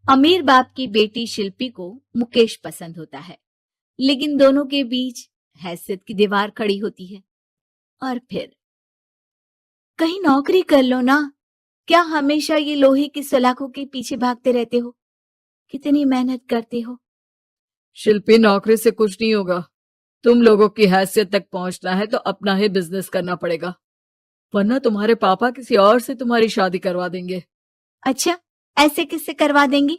अमीर बाप की बेटी शिल्पी को मुकेश पसंद होता है, लेकिन दोनों के बीच हैसियत की दीवार खड़ी होती है। और फिर कहीं नौकरी कर लो ना, क्या हमेशा ये लोहे की सलाखों के पीछे भागते रहते हो? कितनी मेहनत करते हो। शिल्पी, नौकरी से कुछ नहीं होगा। तुम लोगों की हैसियत तक पहुंचना है तो अपना ही बिजनेस करना पड़ेगा, वरना तुम्हारे पापा किसी और से तुम्हारी शादी करवा देंगे। अच्छा, ऐसे किससे करवा देंगी?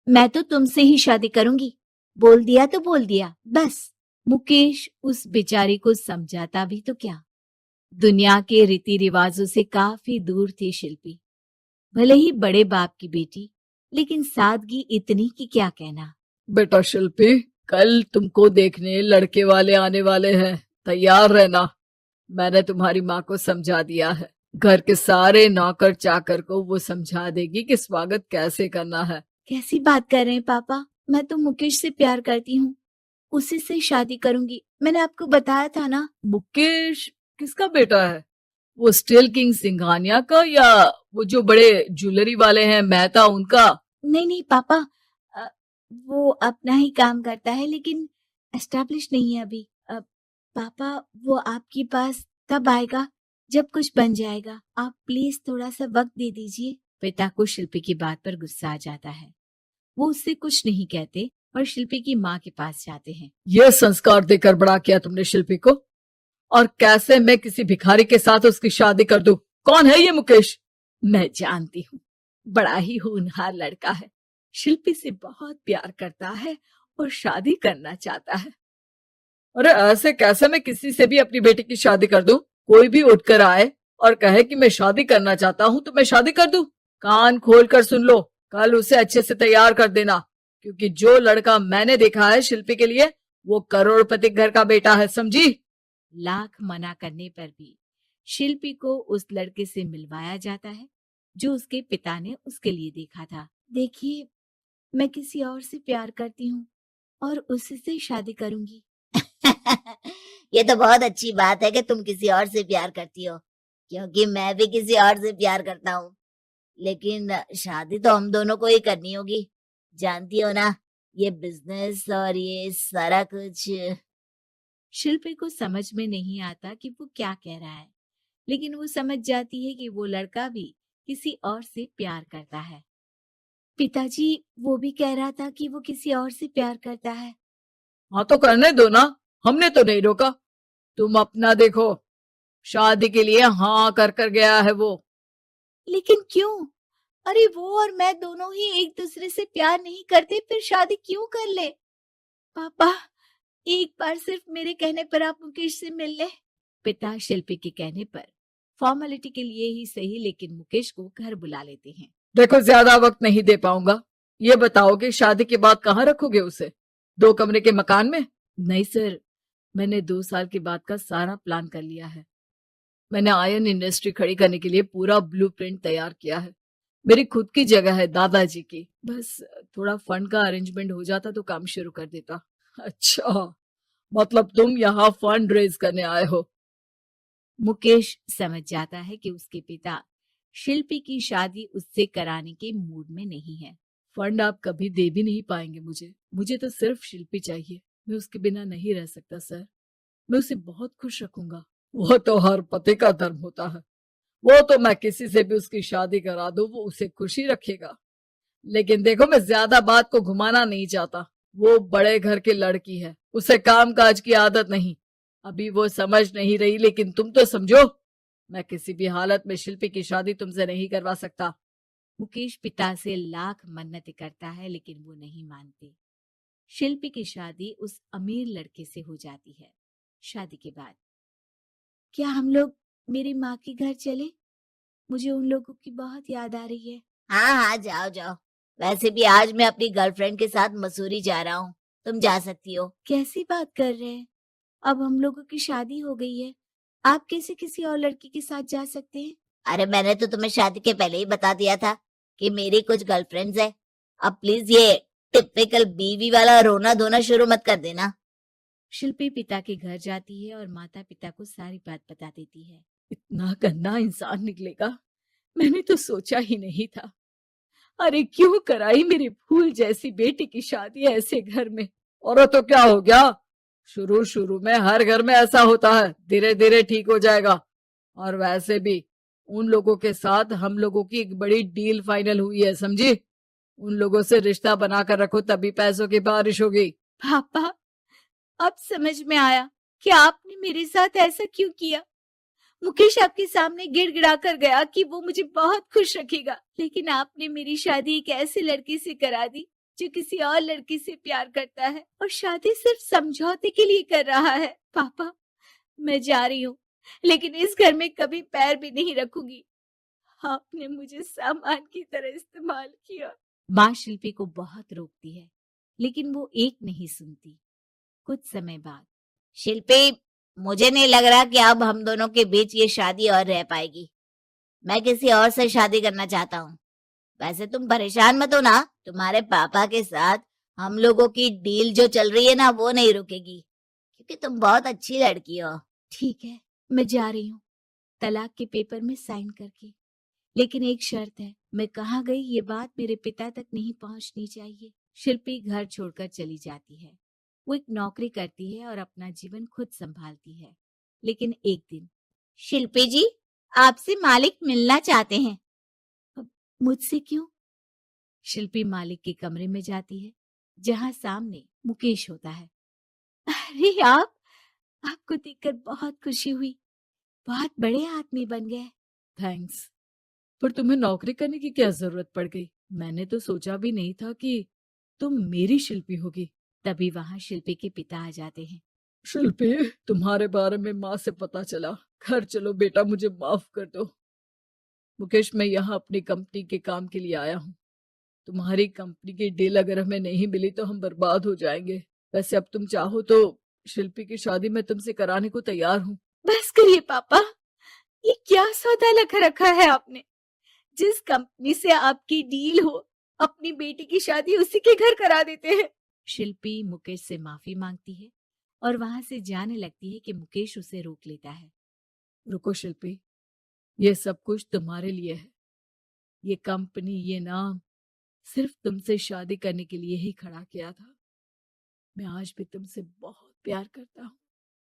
मैं तो तुमसे ही शादी करूंगी। बोल दिया तो बोल दिया, बस। मुकेश उस बेचारी को समझाता भी तो क्या। दुनिया के रीति रिवाजों से काफी दूर थी शिल्पी। भले ही बड़े बाप की बेटी, लेकिन सादगी इतनी कि क्या कहना। बेटा शिल्पी, कल तुमको देखने लड़के वाले आने वाले हैं, तैयार रहना। मैंने तुम्हारी माँ को समझा दिया है। घर के सारे नौकर चाकर को वो समझा देगी कि स्वागत कैसे करना है। कैसी बात कर रहे हैं पापा? मैं तो मुकेश से प्यार करती हूँ, उसी से शादी करूंगी। मैंने आपको बताया था ना। मुकेश किसका बेटा है? वो स्टील किंग सिंघानिया का, या वो जो बड़े ज्वेलरी वाले हैं मेहता, उनका? नहीं नहीं पापा, अ, वो अपना ही काम करता है, लेकिन एस्टेब्लिश नहीं है अभी। पापा, वो आपके पास तब आएगा जब कुछ बन जाएगा। आप प्लीज थोड़ा सा वक्त दे दीजिए। पिता को शिल्पी की बात पर गुस्सा आ जाता है। वो उससे कुछ नहीं कहते और शिल्पी की माँ के पास जाते हैं। ये संस्कार देकर बड़ा किया तुमने शिल्पी को, और कैसे मैं किसी भिखारी के साथ उसकी शादी कर दूं? कौन है ये मुकेश? मैं जानती हूँ, बड़ा ही होनहार लड़का है। शिल्पी से बहुत प्यार करता है और शादी करना चाहता है। अरे ऐसे कैसे मैं किसी से भी अपनी बेटी की शादी कर दूं? कोई भी उठकर आए और कहे कि मैं शादी करना चाहता हूं तो मैं शादी कर दूं? कान खोल कर सुन लो, कल उसे अच्छे से तैयार कर देना, क्योंकि जो लड़का मैंने देखा है शिल्पी के लिए, वो करोड़पति घर का बेटा है, समझी? लाख मना करने पर भी शिल्पी को उस लड़के से मिलवाया जाता है जो उसके पिता ने उसके लिए देखा था। देखिए, मैं किसी और से प्यार करती हूँ और उसी से शादी करूंगी। ये तो बहुत अच्छी बात है कि तुम किसी और से प्यार करती हो, क्योंकि मैं भी किसी और से प्यार करता हूँ। लेकिन शादी तो हम दोनों को ही करनी होगी, जानती हो ना, ये बिजनेस और ये सारा कुछ। शिल्पी को समझ में नहीं आता कि वो क्या कह रहा है, लेकिन वो समझ जाती है कि वो लड़का भी किसी और से प्यार करता है। पिताजी, वो भी कह रहा था कि वो किसी और से प्यार करता है। हाँ तो करने दो ना, हमने तो नहीं रोका। तुम अपना देखो, शादी के लिए हाँ कर गया है वो। लेकिन क्यों? अरे वो और मैं दोनों ही एक दूसरे से प्यार नहीं करते, फिर शादी क्यों कर ले? पापा, एक बार सिर्फ मेरे कहने पर आप मुकेश से मिल ले। पिता शिल्पी के कहने पर फॉर्मेलिटी के लिए ही सही, लेकिन मुकेश को घर बुला लेते हैं। देखो, ज्यादा वक्त नहीं दे पाऊंगा। ये बताओ कि शादी के बाद कहाँ रखोगे उसे? 2 कमरे के मकान में? नहीं सर, मैंने 2 साल के बाद का सारा प्लान कर लिया है। मैंने आयरन इंडस्ट्री खड़ी करने के लिए पूरा ब्लूप्रिंट तैयार किया है। मेरी खुद की जगह है, दादाजी की। बस थोड़ा फंड का अरेंजमेंट हो जाता तो काम शुरू कर देता। अच्छा, मतलब तुम यहाँ फंड रेज करने आए हो? मुकेश समझ जाता है कि उसके पिता शिल्पी की शादी उससे कराने के मूड में नहीं है। फंड आप कभी दे भी नहीं पाएंगे मुझे। मुझे तो सिर्फ शिल्पी चाहिए। मैं उसके बिना नहीं रह सकता सर। मैं उसे बहुत खुश रखूंगा। वो तो हर पति का धर्म होता है। वो तो मैं किसी से भी उसकी शादी करा दूं, वो उसे खुशी रखेगा। लेकिन देखो, मैं ज्यादा बात को घुमाना नहीं चाहता। वो बड़े घर की लड़की है, उसे काम काज की आदत नहीं। अभी वो समझ नहीं रही, लेकिन तुम तो समझो। मैं किसी भी हालत में शिल्पी की शादी तुमसे नहीं करवा सकता। मुकेश पिता से लाख मन्नतें करता है, लेकिन वो नहीं मानते। शिल्पी की शादी उस अमीर लड़के से हो जाती है। शादी के बाद क्या हम लोग मेरी माँ के घर चले? मुझे उन लोगों की बहुत याद आ रही है। हाँ हाँ, जाओ जाओ। वैसे भी आज मैं अपनी गर्लफ्रेंड के साथ मसूरी जा रहा हूँ, तुम जा सकती हो। कैसी बात कर रहे हैं? अब हम लोगों की शादी हो गई है, आप कैसे किसी और लड़की के साथ जा सकते हैं? अरे मैंने तो तुम्हें शादी के पहले ही बता दिया था कि मेरी कुछ गर्लफ्रेंड्स है। अब प्लीज ये टिपिकल बीवी वाला रोना धोना शुरू मत कर देना। शिल्पी पिता के घर जाती है और माता पिता को सारी बात बता देती है। इतना गंदा इंसान निकलेगा, मैंने तो सोचा ही नहीं था। अरे क्यों कराई मेरी फूल जैसी बेटी की शादी ऐसे घर में। और तो क्या हो गया, शुरू शुरू में हर घर में ऐसा होता है, धीरे धीरे ठीक हो जाएगा। और वैसे भी उन लोगों के साथ हम लोगों की एक बड़ी डील फाइनल हुई है, समझी। उन लोगों से रिश्ता बनाकर रखो, तभी पैसों की बारिश होगी। पापा, अब समझ में आया कि आपने मेरे साथ ऐसा क्यों किया। मुकेश आपके सामने गिड़गिड़ा कर गया कि वो मुझे बहुत खुश रखेगा, लेकिन आपने मेरी शादी एक ऐसे लड़के से करा दी जो किसी और लड़की से प्यार करता है और शादी सिर्फ समझौते के लिए कर रहा है। पापा, मैं जा रही हूँ, लेकिन इस घर में कभी पैर भी नहीं रखूंगी। आपने मुझे सामान की तरह इस्तेमाल किया। माँ शिल्पी को बहुत रोकती है, लेकिन वो एक नहीं सुनती। कुछ समय बाद, शिल्पी, मुझे नहीं लग रहा कि अब हम दोनों के बीच ये शादी और रह पाएगी। मैं किसी और से शादी करना चाहता हूँ। वैसे तुम परेशान मत हो ना, तुम्हारे पापा के साथ हम लोगों की डील जो चल रही है ना, वो नहीं रुकेगी, क्योंकि तुम बहुत अच्छी लड़की हो। ठीक है, मैं जा रही हूँ, तलाक के पेपर में साइन करके। लेकिन एक शर्त है, मैं कहाँ गई ये बात मेरे पिता तक नहीं पहुंचनी चाहिए। शिल्पी घर छोड़कर चली जाती है। वो एक नौकरी करती है और अपना जीवन खुद संभालती है। लेकिन एक दिन, शिल्पी जी, आपसे मालिक मिलना चाहते हैं। मुझसे क्यों? शिल्पी मालिक के कमरे में जाती है, जहां सामने मुकेश होता है। अरे आपको देखकर बहुत खुशी हुई, बहुत बड़े आदमी बन गए। थैंक्स, पर तुम्हें नौकरी करने की क्या जरूरत पड़ गई। मैंने तो सोचा भी नहीं था कि तुम मेरी शिल्पी होगी। तभी वहां शिल्पी के पिता आ जाते हैं। शिल्पी, तुम्हारे बारे में माँ से पता चला। घर चलो बेटा, मुझे माफ कर दो। मुकेश, मैं यहाँ अपनी कंपनी के काम के लिए आया हूँ। तुम्हारी कंपनी की डील अगर हमें नहीं मिली तो हम बर्बाद हो जाएंगे। वैसे अब तुम चाहो तो शिल्पी की शादी मैं तुमसे कराने को तैयार हूँ। बस करिए पापा, ये क्या सौदा लगा रखा है आपने। जिस कंपनी से आपकी डील हो, अपनी बेटी की शादी उसी के घर करा देते हैं। शिल्पी मुकेश से माफी मांगती है और वहां से जाने लगती है कि मुकेश उसे रोक लेता है। रुको शिल्पी, ये सब कुछ तुम्हारे लिए है। ये कंपनी, ये नाम सिर्फ तुमसे शादी करने के लिए ही खड़ा किया था। मैं आज भी तुमसे बहुत प्यार करता हूँ।